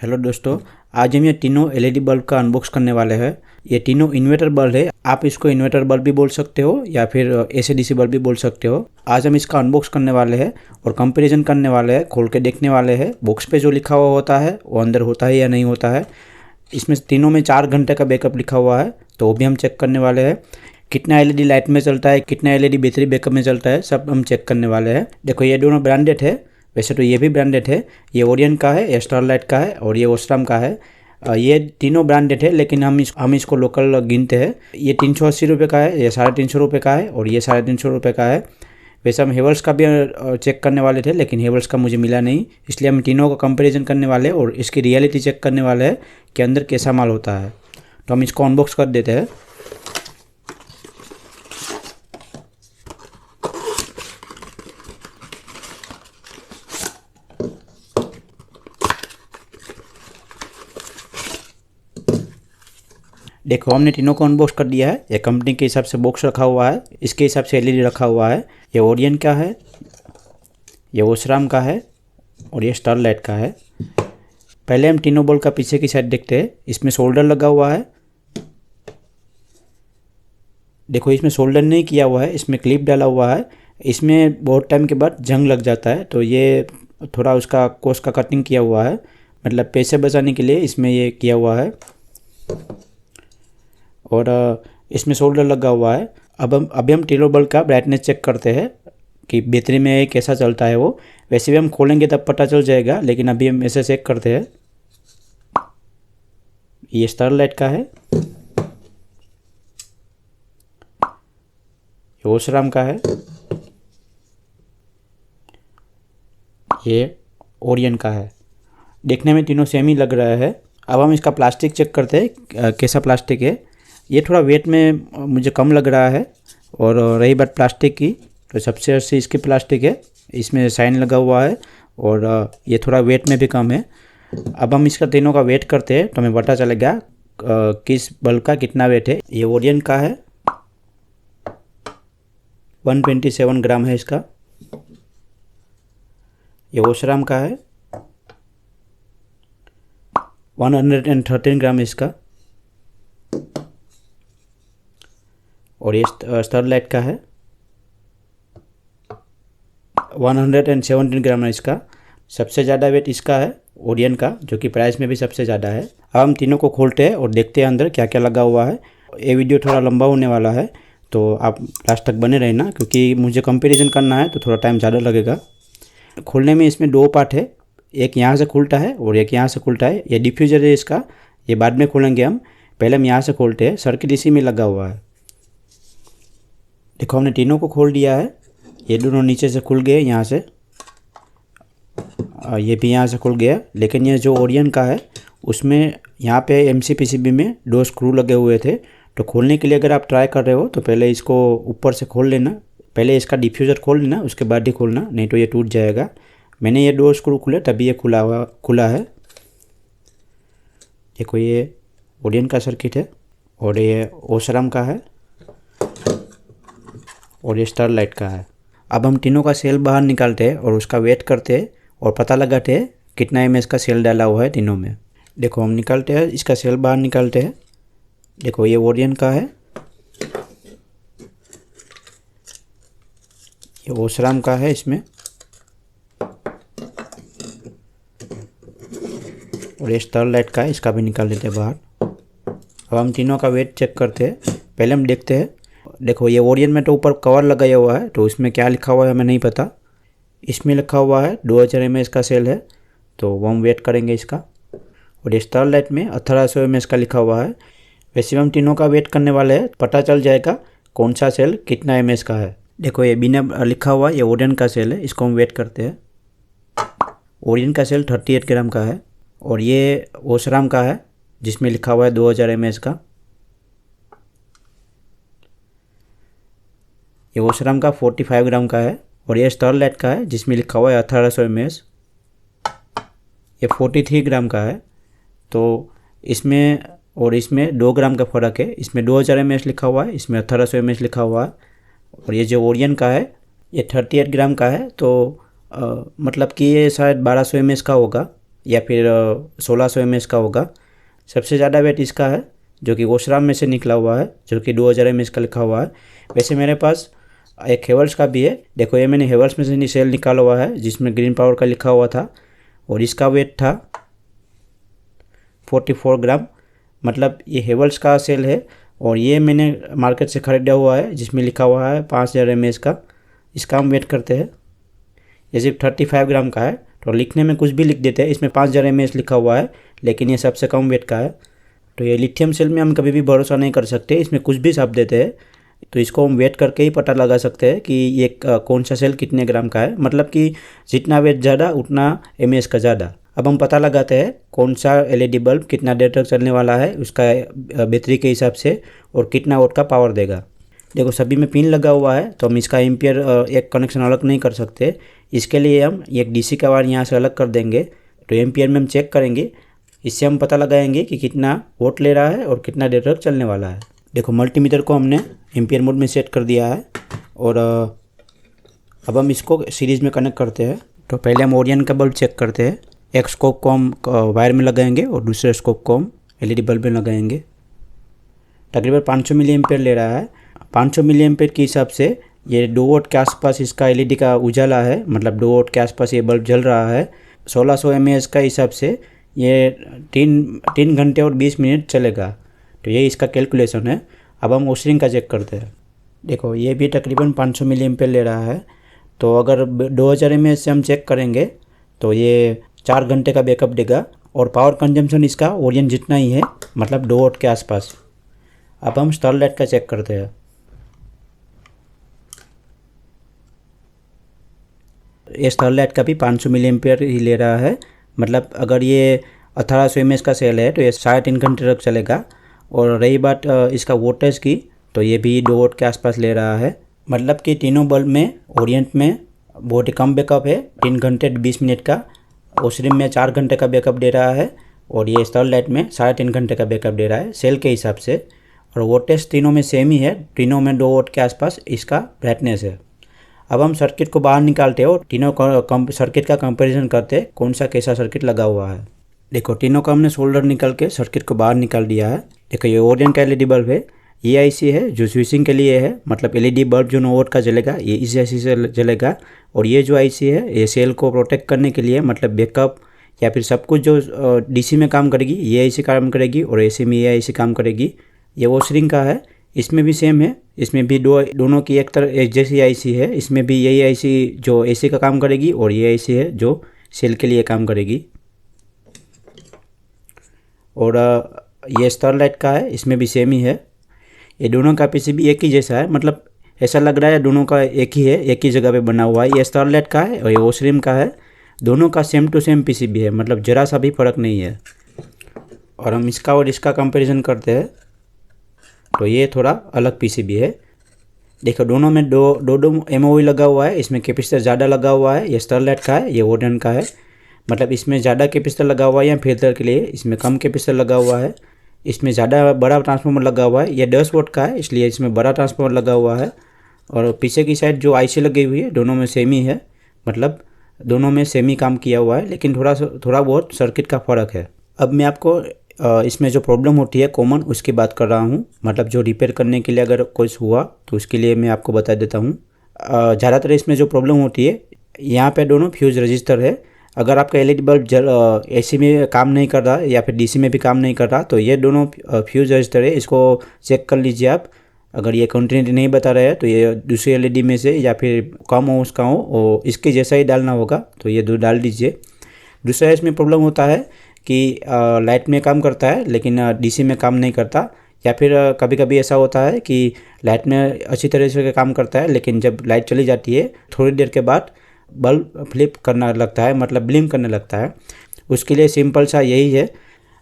Hello दोस्तों, आज हम ये तीनों एलईडी बल्ब का अनबॉक्स करने वाले हैं। ये तीनों इन्वर्टर बल्ब है। आप इसको इन्वर्टर बल्ब भी बोल सकते हो या फिर एसी डीसी बल्ब भी बोल सकते हो। आज हम इसका अनबॉक्स करने वाले हैं और कंपैरिजन करने वाले हैं, खोल के देखने वाले हैं बॉक्स पे जो लिखा हुआ होता है वो अंदर होता है या नहीं होता है। इसमें तीनों में 4 घंटे का बैकअप लिखा हुआ है, तो वो भी हम चेक करने वाले हैं। कितना एलईडी लाइट में चलता है, कितना एलईडी बैटरी बैकअप में चलता है, सब हम चेक करने वाले हैं। देखो, ये दोनों ब्रांडेड है। वैसे तो ये भी ब्रांडेड है। ये ओरियन का है, ये स्टरलाइट का है और ये ओस्राम का है। ये तीनों ब्रांडेड है, लेकिन हम इसको लोकल गिनते हैं। ये 380 रुपये का है, ये 350 रुपये का है और ये 350 रुपये का है। वैसे हम हेवल्स का भी चेक करने वाले थे, लेकिन हेवल्स का मुझे मिला नहीं, इसलिए हम तीनों का कंपैरिजन करने वाले हैं और इसकी रियलिटी चेक करने वाले हैं कि अंदर कैसा माल होता है। तो हम इसको अनबॉक्स कर देते हैं। देखो, हमने तीनों को अनबॉक्स कर दिया है। ये कंपनी के हिसाब से बॉक्स रखा हुआ है, इसके हिसाब से एलईडी रखा हुआ है। ये ओरियन का है, ये ओस्राम का है और ये स्टरलाइट का है। पहले हम तीनों बल्ब का पीछे की साइड देखते हैं। इसमें सोल्डर लगा हुआ है। देखो, इसमें सोल्डर नहीं किया हुआ है, इसमें क्लिप डाला हुआ है। इसमें बहुत टाइम के बाद जंग लग जाता है, तो ये थोड़ा उसका कोस्ट का कटिंग किया हुआ है, मतलब पैसे बचाने के लिए इसमें ये किया हुआ है। और इसमें सोल्डर लगा हुआ है। अभी हम तीनों बल्ब का ब्राइटनेस चेक करते हैं कि बैटरी में कैसा चलता है वो। वैसे भी हम खोलेंगे तब पता चल जाएगा, लेकिन अभी हम ऐसे चेक करते हैं। ये स्टरलाइट का है, ये ओस्राम का है, ये ओरियन का है। देखने में तीनों सेम ही लग रहा है। अब हम इसका प्लास्टिक चेक करते हैं कैसा प्लास्टिक है। ये थोड़ा वेट में मुझे कम लग रहा है। और रही बात प्लास्टिक की, तो सबसे अच्छी इसकी प्लास्टिक है, इसमें साइन लगा हुआ है और ये थोड़ा वेट में भी कम है। अब हम इसका तीनों का वेट करते हैं तो हमें पता चलेगा किस बल्ब का कितना वेट है। ये ओरियन का है, 127 ग्राम है इसका। ये ओस्राम का है, 113 ग्राम इसका। और ये स्टरलाइट का है, 117 ग्राम है इसका। सबसे ज़्यादा वेट इसका है ओरियन का, जो कि प्राइस में भी सबसे ज़्यादा है। अब हम तीनों को खोलते हैं और देखते हैं अंदर क्या क्या लगा हुआ है। ये वीडियो थोड़ा लंबा होने वाला है, तो आप लास्ट तक बने रहना, क्योंकि मुझे कंपैरिजन करना है तो थोड़ा टाइम ज़्यादा लगेगा। खोलने में इसमें 2 पार्ट है, एक यहाँ से खुलता है और एक यहाँ से खुलता है। ये डिफ्यूज़र है इसका, ये बाद में खोलेंगे हम। पहले हम यहाँ से खोलते हैं। सर्किट इसी में लगा हुआ है। देखो, हमने तीनों को खोल दिया है। ये दोनों नीचे से खुल गए, यहाँ से ये भी यहाँ से खुल गया। लेकिन ये जो ओरियन का है उसमें यहाँ पे एमसीपीसीबी में 2 स्क्रू लगे हुए थे। तो खोलने के लिए अगर आप ट्राई कर रहे हो तो पहले इसको ऊपर से खोल लेना, पहले इसका डिफ्यूज़र खोल लेना, उसके बाद ही खोलना, नहीं तो ये टूट जाएगा। मैंने ये 2 स्क्रू खुले तभी ये खुला है। देखो, ये ओरियन का सर्किट है और ये ओस्राम का है और ये स्टरलाइट का है। अब हम तीनों का सेल बाहर निकालते हैं और उसका वेट करते हैं और पता लगाते हैं कितना एमएच का सेल डाला हुआ है तीनों में। देखो, हम निकालते हैं, इसका सेल बाहर निकालते हैं। देखो, ये ओरियन का है, ये ओस्राम का है इसमें, और ये स्टरलाइट का है, इसका भी निकाल देते हैं बाहर। अब हम तीनों का वेट चेक करते हैं। पहले हम देखते हैं। देखो, ये ओरियन में तो ऊपर कवर लगाया हुआ है, तो इसमें क्या लिखा हुआ है हमें नहीं पता। इसमें लिखा हुआ है 2000 mAh का सेल है, तो वो हम वेट करेंगे इसका। और ये स्टरलाइट में 1800 mAh का लिखा हुआ है। वैसे हम तीनों का वेट करने वाले हैं, पता चल जाएगा कौन सा सेल कितना mAh का है। देखो, ये बिना लिखा हुआ ये ओरियन का सेल है, इसको हम वेट करते हैं। ओरियन का सेल 38 ग्राम का है और ये ओस्राम का है जिसमें लिखा हुआ है 2000 mAh का। ये ओस्राम का 45 ग्राम का है और ये स्टरलाइट का है जिसमें लिखा हुआ है 1800 mAh। ये 43 ग्राम का है। तो इसमें और इसमें 2 ग्राम का फ़र्क है। इसमें 2000 mAh लिखा हुआ है, इसमें 1800 mAh लिखा हुआ है। और ये जो ओरियन का है ये 38 ग्राम का है, तो मतलब कि ये शायद 1200 mAh का होगा। या फिर 1600 mAh का होगा। सबसे ज़्यादा वेट इसका है जो कि ओसराम में से निकला हुआ है, जो कि 2000 mAh का लिखा हुआ है। वैसे मेरे पास एक हेवल्स का भी है। देखो ये मैंने हेवल्स में से सेल निकाला हुआ है जिसमें ग्रीन पावर का लिखा हुआ था, और इसका वेट था 44 ग्राम। मतलब ये हेवल्स का सेल है, और ये मैंने मार्केट से ख़रीदा हुआ है जिसमें लिखा हुआ है 5000 mAh का। इसका हम वेट करते हैं। ये सिर्फ 35 ग्राम का है, तो लिखने में कुछ भी लिख देते हैं। इसमें 5000 mAh लिखा हुआ है, लेकिन ये सबसे कम वेट का है। तो ये लिथियम सेल में हम कभी भी भरोसा नहीं कर सकते, इसमें कुछ भी छाप देते हैं। तो इसको हम वेट करके ही पता लगा सकते हैं कि ये कौन सा सेल कितने ग्राम का है। मतलब कि जितना वेट ज़्यादा उतना mAh का ज़्यादा। अब हम पता लगाते हैं कौन सा LED बल्ब कितना देर तक चलने वाला है, उसका बैटरी के हिसाब से, और कितना वोट का पावर देगा। देखो सभी में पिन लगा हुआ है, तो हम इसका एम्पियर एक कनेक्शन अलग नहीं कर सकते। इसके लिए हम एक DC का वायर यहाँ से अलग कर देंगे। तो एम्पियर में हम चेक करेंगे, इससे हम पता लगाएंगे कि कितना वोट ले रहा है और कितना देर तक चलने वाला है। देखो मल्टीमीटर को हमने एम्पियर मोड में सेट कर दिया है, और अब हम इसको सीरीज़ में कनेक्ट करते हैं। तो पहले हम ओरियन का बल्ब चेक करते हैं। एक स्कोप को हम वायर में लगाएंगे और दूसरे स्कोप को हम LED बल्ब में लगाएंगे। तकरीबन 500 मिली एम्पियर ले रहा है। 500 मिली एम्पियर के हिसाब से ये 2 वोट के आसपास इसका LED का उजाला है, मतलब 2 वोट के आसपास ये बल्ब जल रहा है। 1600 mAh का हिसाब से ये 3 घंटे और 20 मिनट चलेगा। तो ये इसका कैलकुलेशन है। अब हम ओसरिंग का चेक करते हैं। देखो ये भी तकरीबन 500 मिली एम्पियर ले रहा है। तो अगर 2000 mAh से हम चेक करेंगे तो ये 4 घंटे का बैकअप देगा, और पावर कंजम्पशन इसका ओरियन जितना ही है, मतलब 2 वोट के आसपास। अब हम स्टरलाइट का चेक करते हैं। ये स्टरलाइट का भी 500 मिली एम्पियर ही ले रहा है। मतलब अगर ये 1800 mAh का सेल है तो ये 3.5 घंटे तक चलेगा। और रही बात इसका वोल्टेज की, तो ये भी 2 वोट के आसपास ले रहा है। मतलब कि तीनों बल्ब में ओरिएंट में बहुत ही कम बैकअप है, 3 घंटे 20 मिनट का। ओसरिम में 4 घंटे का बैकअप दे रहा है, और ये स्टरलाइट में 3.5 घंटे का बैकअप दे रहा है सेल के हिसाब से। और वोल्टेज तीनों में सेम ही है, तीनों में 2 वोट के आसपास इसका ब्राइटनेस है। अब हम सर्किट को बाहर निकालते हैं और तीनों सर्किट का कंपैरिजन करते हैं कौन सा कैसा सर्किट लगा हुआ है। देखो तीनों का हमने सोल्डर निकाल के सर्किट को बाहर निकाल दिया है। देखो ये ओरियन का LED बल्ब है, ये IC है जो स्विचिंग के लिए है। मतलब LED बल्ब जो 9 वोट का जलेगा ये इस IC से जलेगा, और ये जो IC है ये सेल को प्रोटेक्ट करने के लिए, मतलब बैकअप या फिर सब कुछ जो DC में काम करेगी ये IC काम करेगी, और AC में ये IC काम करेगी। ये ओसरिंग का है, इसमें भी सेम है। इसमें भी दोनों की एक जैसी IC है। इसमें भी यही IC जो AC का काम करेगी, और ये IC है जो सेल के लिए काम करेगी। और ये स्टरलाइट का है, इसमें भी सेम ही है। ये दोनों का PCB एक ही जैसा है, मतलब ऐसा लग रहा है दोनों का एक ही है, एक ही जगह पे बना हुआ है। ये स्टरलाइट का है और ये ओसरिम का है। दोनों का सेम टू सेम PCB है, मतलब ज़रा सा भी फ़र्क नहीं है। और हम इसका और इसका कंपैरिजन करते हैं तो ये थोड़ा अलग PCB है। देखो दोनों में दो MOV लगा हुआ है। इसमें कैपेसिटर ज़्यादा लगा हुआ है, ये स्टरलाइट का है, ये ओरियन का है। मतलब इसमें ज़्यादा कैपेसिटर लगा हुआ है या फिल्टर के लिए, इसमें कम कैपेसिटर लगा हुआ है। इसमें ज़्यादा बड़ा ट्रांसफार्मर लगा हुआ है, ये 10 वोट का है इसलिए इसमें बड़ा ट्रांसफार्मर लगा हुआ है। और पीछे की साइड जो IC लगी हुई है दोनों में सेम ही है, मतलब दोनों में सेम ही काम किया हुआ है, लेकिन थोड़ा बहुत सर्किट का फ़र्क है। अब मैं आपको इसमें जो प्रॉब्लम होती है कॉमन उसकी बात कर रहा हूँ। मतलब जो रिपेयर करने के लिए अगर कुछ हुआ तो उसके लिए मैं आपको बता देता हूँ। ज़्यादातर इसमें जो प्रॉब्लम होती है, यहाँ पे दोनों फ्यूज़ रजिस्टर है। अगर आपका LED बल्ब AC में काम नहीं कर रहा या फिर DC में भी काम नहीं कर रहा तो ये दोनों फ्यूज़ रजिस्टर है, इसको चेक कर लीजिए आप। अगर ये कंटिन्यूटी नहीं बता रहा है तो ये दूसरी LED में से या फिर कम हो उसका हो और इसके जैसा ही डालना होगा, तो ये दो डाल दीजिए। दूसरा इसमें प्रॉब्लम होता है कि लाइट में काम करता है लेकिन DC में काम नहीं करता, या फिर कभी कभी ऐसा होता है कि लाइट में अच्छी तरह से काम करता है लेकिन जब लाइट चली जाती है थोड़ी देर के बाद बल्ब फ्लिप करना लगता है, मतलब ब्लिंक करने लगता है। उसके लिए सिंपल सा यही है,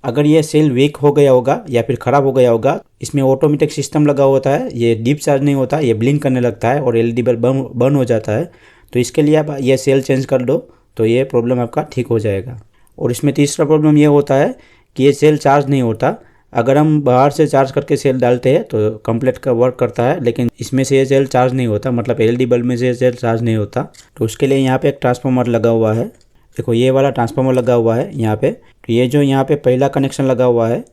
अगर ये सेल वीक हो गया होगा या फिर ख़राब हो गया होगा, इसमें ऑटोमेटिक सिस्टम लगा होता है, ये डीप चार्ज नहीं होता, ये ब्लिंक करने लगता है और LED बल्ब बंद हो जाता है। तो इसके लिए आप ये सेल चेंज कर दो तो ये प्रॉब्लम आपका ठीक हो जाएगा। और इसमें तीसरा प्रॉब्लम ये होता है कि ये सेल चार्ज नहीं होता। अगर हम बाहर से चार्ज करके सेल डालते हैं तो कंप्लीट का वर्क करता है, लेकिन इसमें से ये सेल चार्ज नहीं होता, मतलब LED बल्ब में से ये सेल चार्ज नहीं होता। तो उसके लिए यहाँ पे एक ट्रांसफार्मर लगा हुआ है, देखो ये वाला ट्रांसफार्मर लगा हुआ है यहाँ पे, तो ये जो यहाँ पे पहला कनेक्शन लगा हुआ है,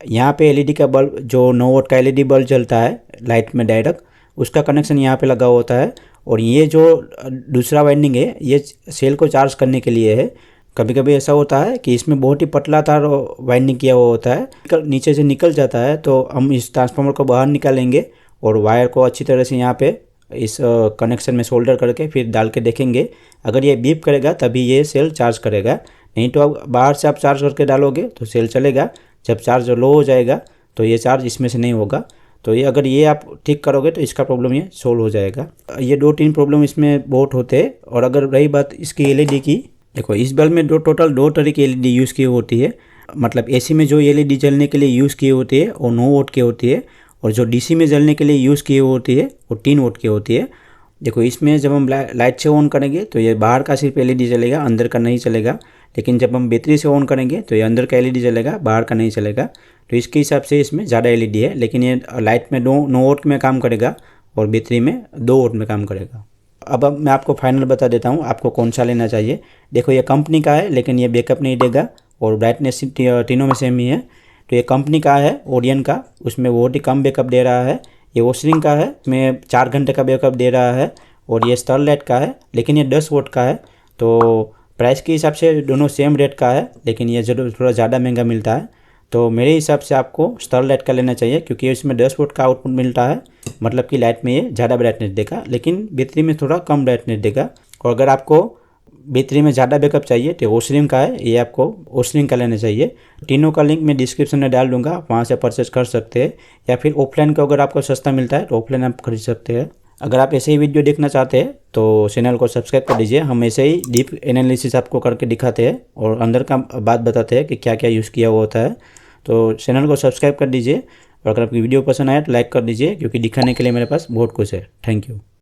यहाँ पे एलईडी का बल्ब जो 9 वोल्ट का एलईडी बल्ब जलता है लाइट में डायरेक्ट, उसका कनेक्शन यहाँ पे लगा होता है। और ये जो दूसरा वाइंडिंग है ये सेल को चार्ज करने के लिए है। कभी कभी ऐसा होता है कि इसमें बहुत ही पतला तार वाइंडिंग किया हुआ होता है, नीचे से निकल जाता है, तो हम इस ट्रांसफार्मर को बाहर निकालेंगे और वायर को अच्छी तरह से यहाँ पे इस कनेक्शन में सोल्डर करके फिर डाल के देखेंगे। अगर ये बीप करेगा तभी ये सेल चार्ज करेगा, नहीं तो अब बाहर से आप चार्ज करके डालोगे तो सेल चलेगा, जब चार्ज लो हो जाएगा तो ये चार्ज इसमें से नहीं होगा। तो ये अगर ये आप ठीक करोगे तो इसका प्रॉब्लम ये सोल्व हो जाएगा। ये 2-3 प्रॉब्लम इसमें बहुत होते हैं। और अगर रही बात इसकी एलईडी की, देखो इस बल्ब में टोटल 2 तरह की एलईडी यूज़ की होती है। मतलब एसी में जो एलईडी जलने के लिए यूज़ की होती है वो 9 वोल्ट की होती है, और जो डीसी में जलने के लिए यूज़ की होती है वो 3 वोल्ट की होती है। देखो इसमें जब हम लाइट से ऑन करेंगे तो ये बाहर का सिर्फ एलईडी जलेगा, अंदर का नहीं चलेगा। लेकिन जब हम बैटरी से ऑन करेंगे तो ये अंदर का एलईडी जलेगा, बाहर का नहीं चलेगा। तो इसके हिसाब से इसमें ज़्यादा एलईडी है, लेकिन ये लाइट में 9 वोल्ट में काम करेगा और बैटरी में 2 वोल्ट में काम करेगा। अब मैं आपको फाइनल बता देता हूँ आपको कौन सा लेना चाहिए। देखो ये कंपनी का है लेकिन ये बैकअप नहीं देगा और ब्राइटनेस तीनों में सेम ही है। तो ये कंपनी का है ओडियन का, उसमें बहुत ही कम बैकअप दे रहा है। ये ओसरिंग का है, इसमें 4 घंटे का बैकअप दे रहा है। और ये स्टरलाइट का है लेकिन ये 10 वोल्ट का है। तो प्राइस के हिसाब से दोनों सेम रेट का है, लेकिन ये जरूर थोड़ा ज़्यादा महंगा मिलता है। तो मेरे हिसाब से आपको स्टरलाइट का लेना चाहिए, क्योंकि इसमें 10 वोल्ट का आउटपुट मिलता है, मतलब कि लाइट में ये ज़्यादा ब्राइटनेस देगा लेकिन बैटरी में थोड़ा कम ब्राइटनेस देगा। और अगर आपको बैटरी में ज़्यादा बैकअप चाहिए तो ओसरिंग का है, ये आपको ओसरिंग का लेना चाहिए। तीनों का लिंक मैं डिस्क्रिप्शन में डाल दूंगा, वहाँ से परचेस कर सकते हैं। या फिर ऑफलाइन का अगर आपको सस्ता मिलता है तो ऑफलाइन आप खरीद सकते हैं। अगर आप ऐसे ही वीडियो देखना चाहते हैं तो चैनल को सब्सक्राइब कर दीजिए। हम ऐसे ही डीप एनालिसिस आपको करके दिखाते हैं और अंदर का बात बताते हैं कि क्या क्या यूज़ किया हुआ होता है। तो चैनल को सब्सक्राइब कर दीजिए और अगर आपकी वीडियो पसंद आए तो लाइक कर दीजिए, क्योंकि दिखाने के लिए मेरे पास बहुत कुछ है। Thank you.